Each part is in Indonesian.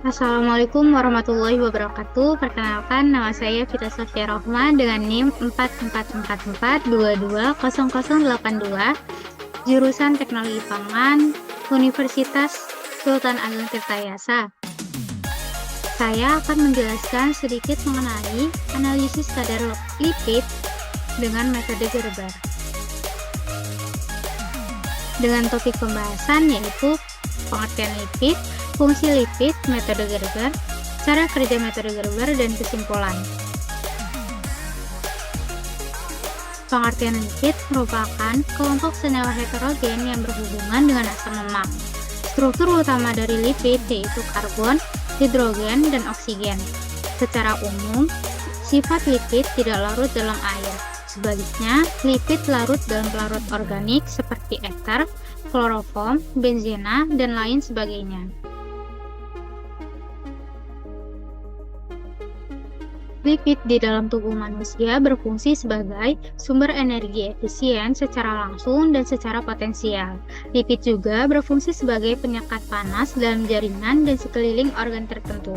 Assalamualaikum warahmatullahi wabarakatuh. Perkenalkan, nama saya Vita Sofia Rohman dengan NIM 4444220082, jurusan Teknologi Pangan, Universitas Sultan Ageng Tirtayasa. Saya akan menjelaskan sedikit mengenai analisis kadar lipid dengan metode Gerber. Dengan topik pembahasan yaitu pengertian lipid, fungsi lipid, metode Gerber, cara kerja metode Gerber, dan kesimpulan. Pengertian lipid merupakan kelompok senyawa heterogen yang berhubungan dengan asam lemak. Struktur utama dari lipid yaitu karbon, hidrogen, dan oksigen. Secara umum, sifat lipid tidak larut dalam air. Sebaliknya, lipid larut dalam pelarut organik seperti ether, kloroform, benzena, dan lain sebagainya. Lipid di dalam tubuh manusia berfungsi sebagai sumber energi efisien secara langsung dan secara potensial. Lipid juga berfungsi sebagai penyekat panas dalam jaringan dan sekeliling organ tertentu.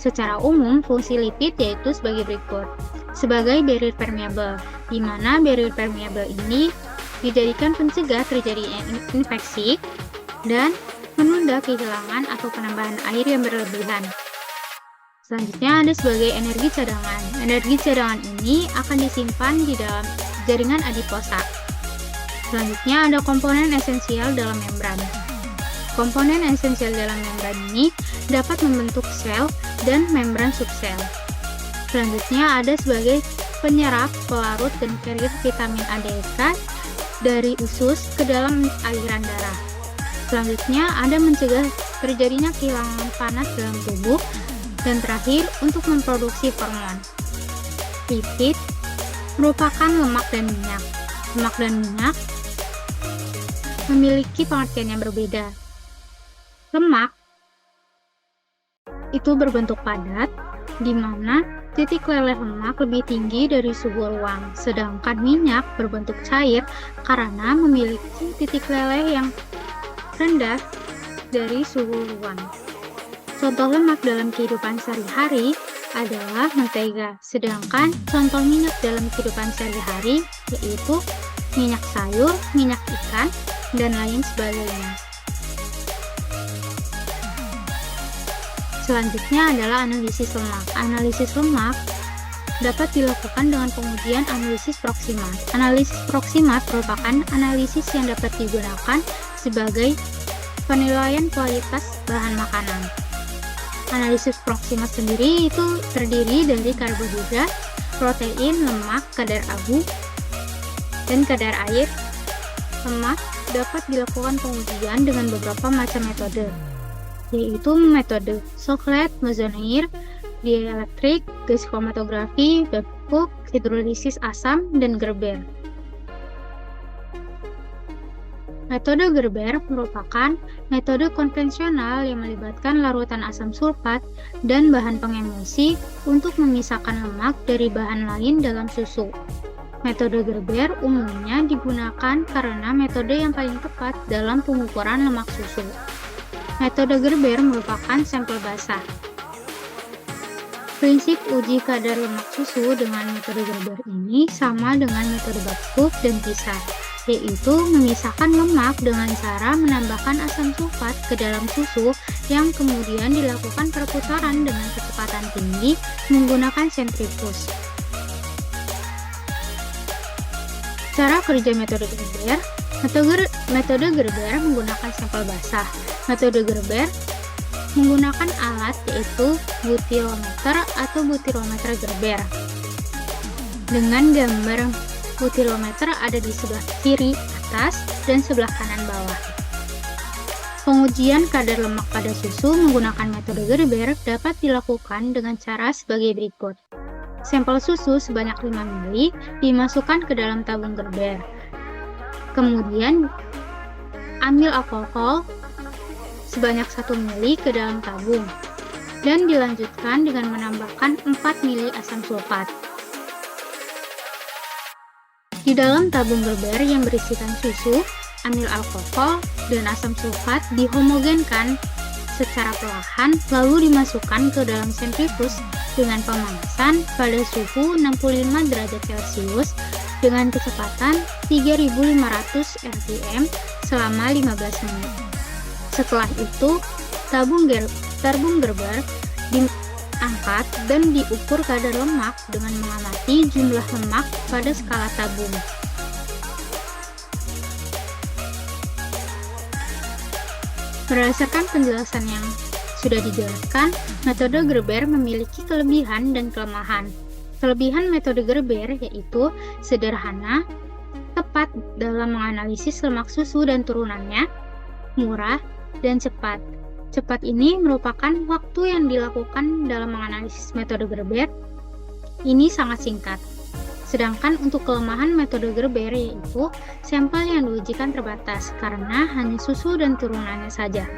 Secara umum, fungsi lipid yaitu sebagai berikut. Sebagai barrier permeable, di mana barrier permeable ini dijadikan pencegah terjadinya infeksi dan menunda kehilangan atau penambahan air yang berlebihan. Selanjutnya ada sebagai energi cadangan. Energi cadangan ini akan disimpan di dalam jaringan adiposa. Selanjutnya ada komponen esensial dalam membran. Komponen esensial dalam membran ini dapat membentuk sel dan membran subsel. Selanjutnya ada sebagai penyerap, pelarut, dan carrier vitamin A DHA dari usus ke dalam aliran darah. Selanjutnya ada mencegah terjadinya kehilangan panas dalam tubuh. Dan terakhir, untuk memproduksi hormon. Lipid merupakan lemak dan minyak. Lemak dan minyak memiliki pengertian yang berbeda. Lemak itu berbentuk padat, di mana titik leleh lemak lebih tinggi dari suhu ruang, sedangkan minyak berbentuk cair karena memiliki titik leleh yang rendah dari suhu ruang. Contoh lemak dalam kehidupan sehari-hari adalah mentega, sedangkan contoh minyak dalam kehidupan sehari-hari yaitu minyak sayur, minyak ikan, dan lain sebagainya. Selanjutnya adalah analisis lemak. Analisis lemak dapat dilakukan dengan pengujian analisis proksimat. Analisis proksimat merupakan analisis yang dapat digunakan sebagai penilaian kualitas bahan makanan. Analisis proksimat sendiri itu terdiri dari karbohidrat, protein, lemak, kadar abu, dan kadar air. Lemak dapat dilakukan pengujian dengan beberapa macam metode, yaitu metode Sochlet, Meissonier, dieelektrik, gas kromatografi, Babcock, hidrolisis asam, dan Gerber. Metode Gerber merupakan metode konvensional yang melibatkan larutan asam sulfat dan bahan pengemulsi untuk memisahkan lemak dari bahan lain dalam susu. Metode Gerber umumnya digunakan karena metode yang paling tepat dalam pengukuran lemak susu. Metode Gerber merupakan sampel basah. Prinsip uji kadar lemak susu dengan metode Gerber ini sama dengan metode Babcock dan Pisah, yaitu memisahkan lemak dengan cara menambahkan asam sulfat ke dalam susu yang kemudian dilakukan perputaran dengan kecepatan tinggi menggunakan sentrifuge. Cara kerja metode Gerber. Metode Gerber menggunakan sampel basah. Metode Gerber menggunakan alat yaitu butilometer atau butirometer Gerber. Dengan gambar butilometer ada di sebelah kiri atas dan sebelah kanan bawah. Pengujian kadar lemak pada susu menggunakan metode Gerber dapat dilakukan dengan cara sebagai berikut. Sampel susu sebanyak 5 ml dimasukkan ke dalam tabung Gerber. Kemudian ambil alkohol sebanyak 1 ml ke dalam tabung dan dilanjutkan dengan menambahkan 4 ml asam sulfat. Di dalam tabung Gerber yang berisikan susu, amil alkohol dan asam sulfat dihomogenkan secara perlahan lalu dimasukkan ke dalam sentrifuge dengan pemanasan pada suhu 65 derajat Celcius dengan kecepatan 3.500 rpm selama 15 menit. Setelah itu, tabung gerber diangkat dan diukur kadar lemak dengan mengamati jumlah lemak pada skala tabung. Berdasarkan penjelasan yang sudah dijelaskan, metode Gerber memiliki kelebihan dan kelemahan. Kelebihan metode Gerber yaitu sederhana, tepat dalam menganalisis lemak susu dan turunannya, murah, dan cepat. Cepat ini merupakan waktu yang dilakukan dalam menganalisis metode Gerber. Ini sangat singkat. Sedangkan untuk kelemahan metode Gerber yaitu sampel yang diujikan terbatas karena hanya susu dan turunannya saja.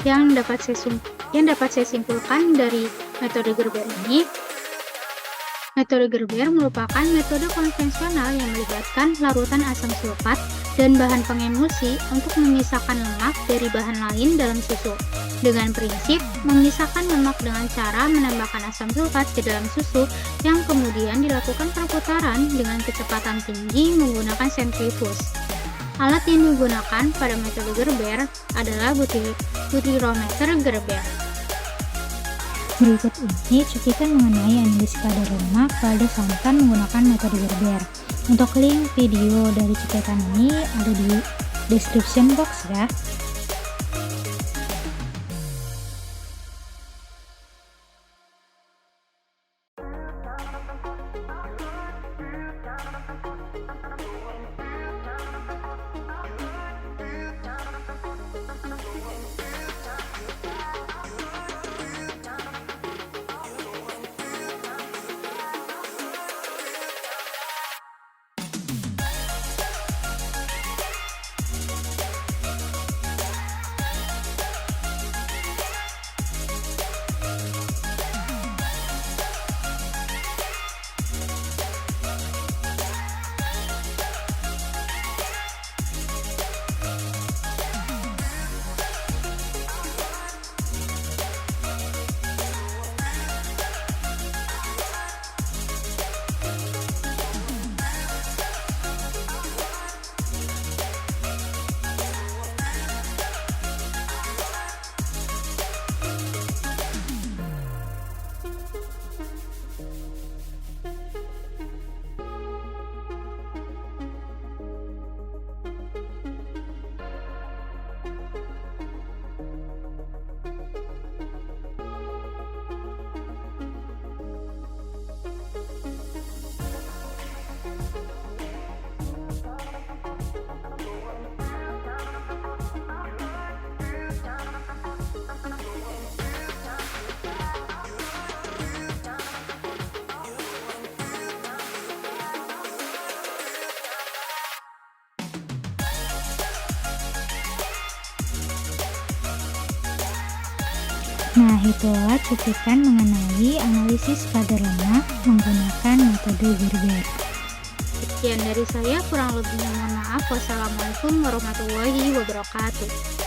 Yang dapat saya simpulkan dari metode Gerber ini, metode Gerber merupakan metode konvensional yang melibatkan larutan asam sulfat dan bahan pengemulsi untuk memisahkan lemak dari bahan lain dalam susu, dengan prinsip memisahkan lemak dengan cara menambahkan asam sulfat ke dalam susu yang kemudian dilakukan perputaran dengan kecepatan tinggi menggunakan sentrifuge. Alat yang digunakan pada metode Gerber adalah butirometer Gerber. Berikut ini cuplikan mengenai analisis kadar lemak pada santan menggunakan metode Gerber. Untuk link video dari cuplikan ini ada di description box ya. Nah, itulah cuplikan mengenai analisis kadar lemak menggunakan metode Gerber. Sekian dari saya, kurang lebihnya mohon maaf. Wassalamualaikum warahmatullahi wabarakatuh.